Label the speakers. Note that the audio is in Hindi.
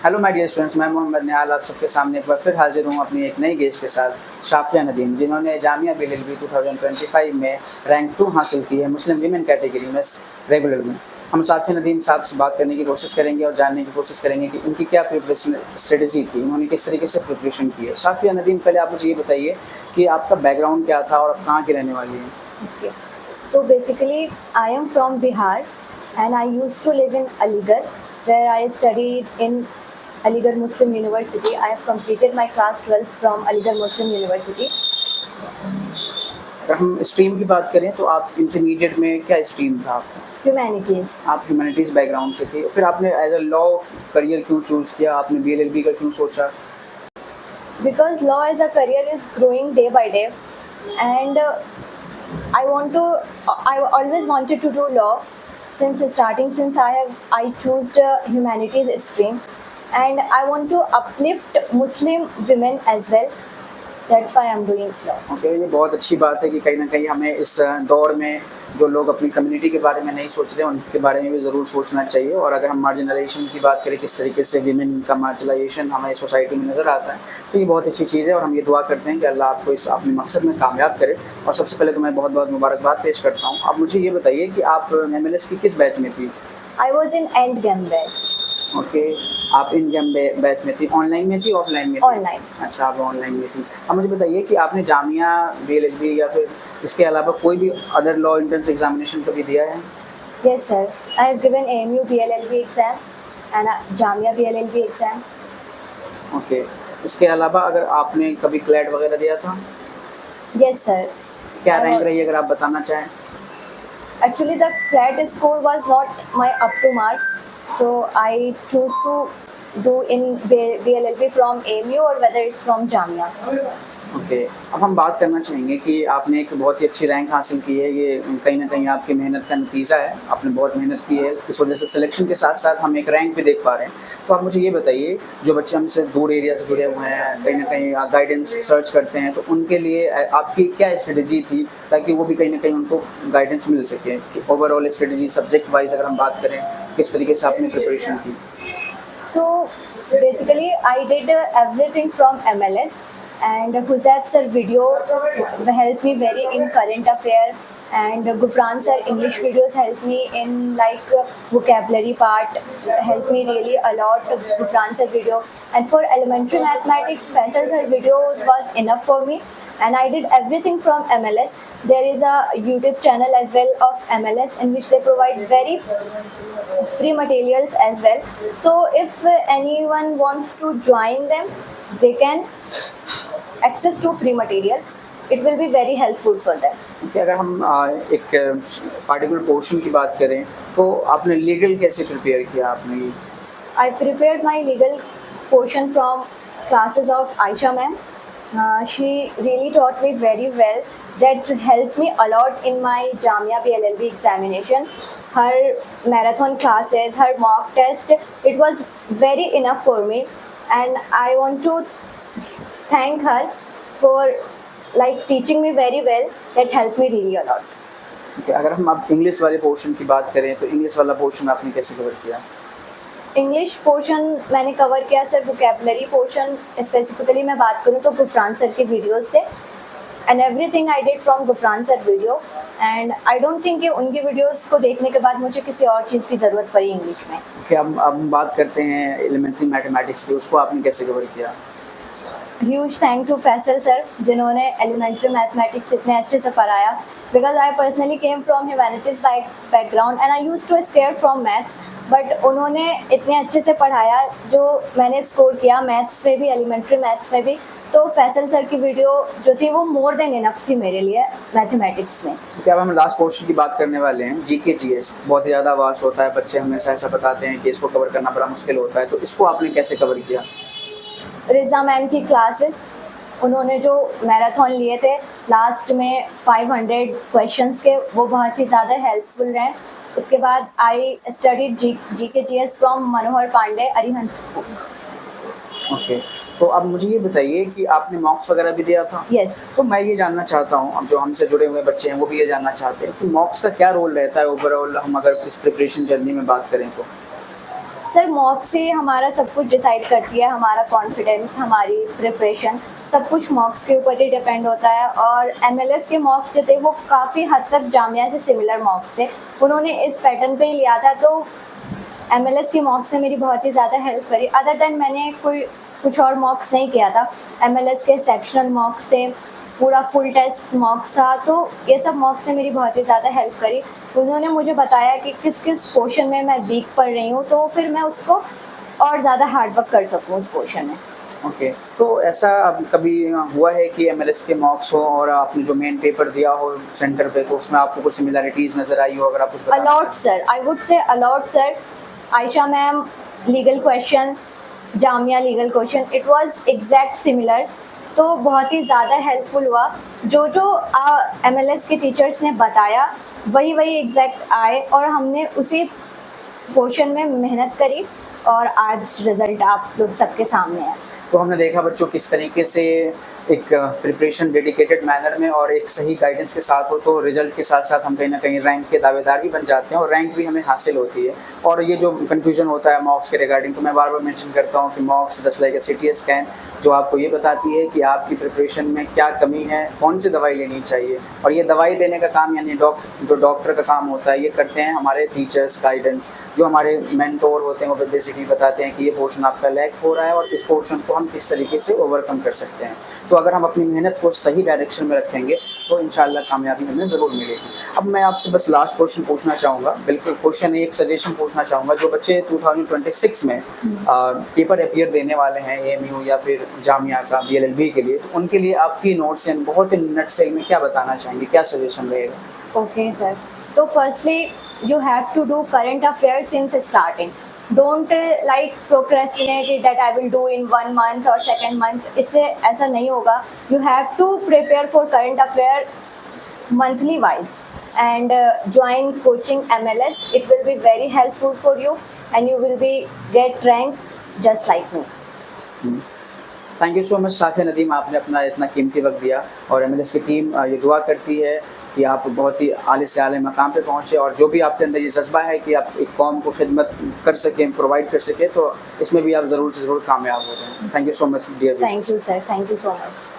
Speaker 1: हेलो माय डियर स्टूडेंट्स, मैं मोहम्मद निहाल आप सबके सामने एक बार फिर हाजिर हूँ अपनी एक नई गेस्ट के साथ, शाफिया नदीम, जिन्होंने जामिया बीएलएलबी 2025 में रैंक 2 हासिल की है मुस्लिम वीमेन कैटेगरी में रेगुलर में। हम शाफिया नदीम साहब से बात करने की कोशिश करेंगे और जानने की कोशिश करेंगे कि उनकी क्या प्रिपरेशन स्ट्रेटजी थी, उन्होंने किस तरीके से प्रिपरेशन की है। शाफिया नदीम, पहले आप मुझे ये बताइए कि आपका बैकग्राउंड क्या था और आप कहाँ की रहने वाली हैं?
Speaker 2: Okay. So basically, I am from Bihar and I used to live in Aligarh where I studied in Aligarh Muslim University. I have completed my class 12th from Aligarh Muslim University.
Speaker 1: अगर हम स्ट्रीम की बात करें तो आप इंटरमीडिएट में क्या स्ट्रीम था आपका?
Speaker 2: Humanities.
Speaker 1: आप ह्यूमैनिटीज़ बैकग्राउंड से थे, फिर आपने एज अ लॉ करियर क्यों चूज़ किया? आपने बीएलएलबी का क्यों सोचा?
Speaker 2: Because law as a career is growing day by day and I always wanted to do law since starting, since I chose humanities stream and I want to uplift Muslim women as well. That's why I'm doing law.
Speaker 1: Okay, ये बहुत अच्छी बात है कि कहीं ना कहीं हमें इस दौर में जो लोग अपनी कम्युनिटी के बारे में नहीं सोच रहे उनके बारे में भी ज़रूर सोचना चाहिए। और अगर हम मार्जिनलाइजेशन की बात करें, किस तरीके से विमेन का मार्जिनलाइजेशन हमारी सोसाइटी में नज़र आता है, तो ये बहुत अच्छी चीज़ है और हम ये दुआ करते हैं कि अल्लाह आपको इस अपने मकसद में कामयाब करे। और सबसे पहले तो मैं बहुत बहुत मुबारकबाद पेश करता हूँ। अब मुझे ये बताइए कि आप MLS की किस बैच में थी?
Speaker 2: I was in end game batch.
Speaker 1: Okay, आप इन गेम बैच में थी, ऑनलाइन में थी ऑफलाइन में थी?
Speaker 2: ऑनलाइन।
Speaker 1: अच्छा, आप ऑनलाइन में थी। अब मुझे बताइए कि आपने जामिया बीएलएलबी या फिर इसके अलावा कोई भी अदर लॉ एंट्रेंस एग्जामिनेशन कभी दिया है?
Speaker 2: Yes sir, I have given AMU BLLB exam and Jamia BLLB exam.
Speaker 1: Okay, इसके अलावा अगर आपने कभी क्लैट वगैरह दिया था?
Speaker 2: Yes sir.
Speaker 1: क्या रैंक रही अगर आप बताना चाहें?
Speaker 2: Actually, the flat score was not my up to mark, so I choose to do in BLLB from AMU or whether it's from Jamia.
Speaker 1: Okay, अब हम बात करना चाहेंगे कि आपने एक बहुत ही अच्छी रैंक हासिल की है। ये कहीं ना कहीं आपकी मेहनत का नतीजा है, आपने बहुत मेहनत की है, इस वजह से सिलेक्शन के साथ साथ हम एक रैंक भी देख पा रहे हैं। तो आप मुझे ये बताइए, जो बच्चे हमसे दूर एरिया से जुड़े हुए हैं, कहीं ना कहीं गाइडेंस सर्च करते हैं, तो उनके लिए आपकी क्या स्ट्रेटजी थी ताकि वो भी कहीं ना कहीं उनको गाइडेंस मिल सके? कि ओवरऑल स्ट्रेटजी सब्जेक्ट वाइज अगर हम बात करें, किस तरीके से आपने प्रिपरेशन की?
Speaker 2: So basically, I did everything from MLS. And Huzaif sir video helped me very in current affair, and Gufran sir English videos helped me in like vocabulary part, helped me really a lot. Gufran sir video, and for elementary mathematics Faisal sir videos was enough for me, and I did everything from MLS. There is a YouTube channel as well of MLS in which they provide very free materials as well. So if anyone wants to join them, they can access to free material. It will be very helpful for them.
Speaker 1: कि अगर हम एक पार्टिकुलर पोर्शन की बात करें तो आपने लीगल कैसे प्रिपेयर किया आपने?
Speaker 2: I prepared my legal portion from classes of Aisha ma'am. She really taught me very well. That helped me a lot in my Jamia BLLB examination. Her marathon classes, her mock test, it was very enough for me, and I want to thank her for like teaching me very well. That helped me really a lot.
Speaker 1: Okay, अगर हम अब इंग्लिश वाले पोर्शन की बात करें तो इंग्लिश वाला पोर्शन आपने कैसे कवर किया?
Speaker 2: इंग्लिश पोर्शन मैंने कवर किया सर, वोकैबुलरी पोर्शन स्पेसिफिकली मैं बात करूँ तो गुफरान सर के वीडियोस से, and everything I did from Gufran sir video, and I don't think कि उनकी वीडियोस को देखने के बाद मुझे किसी और चीज़ की ज़रूरत पड़ी इंग्लिश में।
Speaker 1: Okay, अब हम बात करते हैं एलिमेंट्री मैथमेटिक्स की, उसको आपने कैसे कवर किया?
Speaker 2: Huge thank to Faisal sir, जिन्होंने एलिमेंट्री मैथमेटिक्स इतने अच्छे से पढ़ाया, because I personally came from humanities background and I use to scare from maths, but उन्होंने इतने अच्छे से पढ़ाया जो मैंने स्कोर किया मैथ्स में भी, एलिमेंट्री मैथ्स में भी। तो फैसल सर की वीडियो जो थी वो मोर देन इनफ थी मेरे लिए मैथमेटिक्स में।
Speaker 1: क्या अब हम लास्ट पोर्शन की बात करने वाले हैं, जीके जीएस बहुत ही ज़्यादा वास्ट होता है, बच्चे हमेशा ऐसा बताते हैं कि इसको कवर करना बड़ा मुश्किल होता है, तो इसको आपने कैसे कवर किया?
Speaker 2: रिजा मैम की क्लासेस, उन्होंने जो मैराथन लिए थे लास्ट में 500 क्वेश्चंस के, वो बहुत ही ज़्यादा हेल्पफुल रहे। उसके बाद I studied GK GS from Manohar Pandey Arihant.
Speaker 1: Okay, तो अब मुझे ये बताइए कि आपने मॉक्स वगैरह भी दिया था?
Speaker 2: यस।
Speaker 1: तो मैं ये जानना चाहता हूँ, अब जो हमसे जुड़े हुए बच्चे हैं वो भी ये जानना चाहते हैं कि मॉक्स का क्या रोल रहता है ओवरऑल, हम अगर इस प्रिपरेशन जर्नी में बात करें तो?
Speaker 2: सर मॉक से हमारा सब कुछ डिसाइड करती है, हमारा कॉन्फिडेंस, हमारी प्रिपरेशन, सब कुछ मॉक्स के ऊपर ही डिपेंड होता है। और MLS के मॉक्स जो थे वो काफ़ी हद तक जामिया से सिमिलर मॉक्स थे, उन्होंने इस पैटर्न पे ही लिया था, तो MLS के मॉक्स ने मेरी बहुत ही ज़्यादा हेल्प करी। अदर देन मैंने कुछ और मॉक्स नहीं किया था। MLS के सेक्शनल मॉक्स थे, पूरा फुल टेस्ट मॉक्स था, तो ये सब मॉक्स ने मेरी बहुत ही ज़्यादा हेल्प करी। उन्होंने मुझे बताया कि किस किस पोर्शन में मैं वीक पढ़ रही हूँ, तो फिर मैं उसको और ज़्यादा हार्ड वर्क कर सकूँ उस पोर्शन में।
Speaker 1: ओके तो ऐसा अब कभी हुआ है कि MLS के मॉक्स हो और आपने जो मेन पेपर दिया हो सेंटर पे, तो उसमें आपको कुछ सिमिलैरिटीज़ नज़र आई हो? अगर आप कुछ
Speaker 2: a lot sir, I would say a lot sir. Ayesha ma'am legal question, Jamia legal question, it was exact similar, तो बहुत ही ज़्यादा हेल्पफुल हुआ। जो MLS के टीचर्स ने बताया वही एग्जैक्ट आए और हमने उसी पोर्शन में मेहनत करी और आज रिजल्ट आप लोग सबके सामने है।
Speaker 1: तो हमने देखा बच्चों किस तरीके से एक प्रिपरेशन डेडिकेटेड मैनर में और एक सही गाइडेंस के साथ हो तो रिजल्ट के साथ साथ हम कहीं ना कहीं रैंक के दावेदार भी बन जाते हैं और रैंक भी हमें हासिल होती है। और ये जो कन्फ्यूजन होता है मॉक्स के रिगार्डिंग, तो मैं बार बार मेंशन करता हूँ कि मॉक्स just like a CT scan, जो आपको ये बताती है कि आपकी प्रिपरेशन में क्या कमी है, कौन सी दवाई लेनी चाहिए। और ये दवाई देने का काम यानी जो डॉक्टर का काम होता है, ये करते हैं हमारे टीचर्स, गाइडेंस, जो हमारे मेंटोर होते हैं, वो बेसिकली बताते हैं कि ये पोर्शन आपका लैक हो रहा है और इस पोर्शन को हम किस तरीके से ओवरकम कर सकते हैं। तो अगर हम अपनी मेहनत को सही डायरेक्शन में रखेंगे तो इंशाल्लाह कामयाबी हमें ज़रूर मिलेगी। अब मैं आपसे बस लास्ट क्वेश्चन पूछना चाहूँगा, बिल्कुल क्वेश्चन एक सजेशन पूछना चाहूँगा। जो बच्चे 2026 में पेपर अपीयर देने वाले हैं AMU या फिर जामिया का BLLB के लिए, तो उनके लिए आपकी नोट्स एंड बहुत ही नटसेल में क्या बताना चाहेंगे, क्या सजेशन रहेगा?
Speaker 2: ओके सर, तो firstly you have to do current affairs since starting. Don't like procrastinate that I will do in 1 month और 2nd मंथ, इससे ऐसा नहीं होगा। You have to prepare for current affair monthly wise and join coaching MLS. It will be very helpful for you and you will be get ranked just like me.
Speaker 1: Thank you so much Safia Nadeem, आपने अपना इतना कीमती वक्त दिया। और MLS की टीम ये दुआ करती है कि आप बहुत ही आले से आले मकाम पे पहुँचे और जो भी आपके अंदर ये जज्बा है कि आप एक कौम को खिदमत कर सकें, प्रोवाइड कर सकें, तो इसमें भी आप ज़रूर से ज़रूर कामयाब हो जाएं। Thank you so much dear.
Speaker 2: Thank you sir, thank you so much.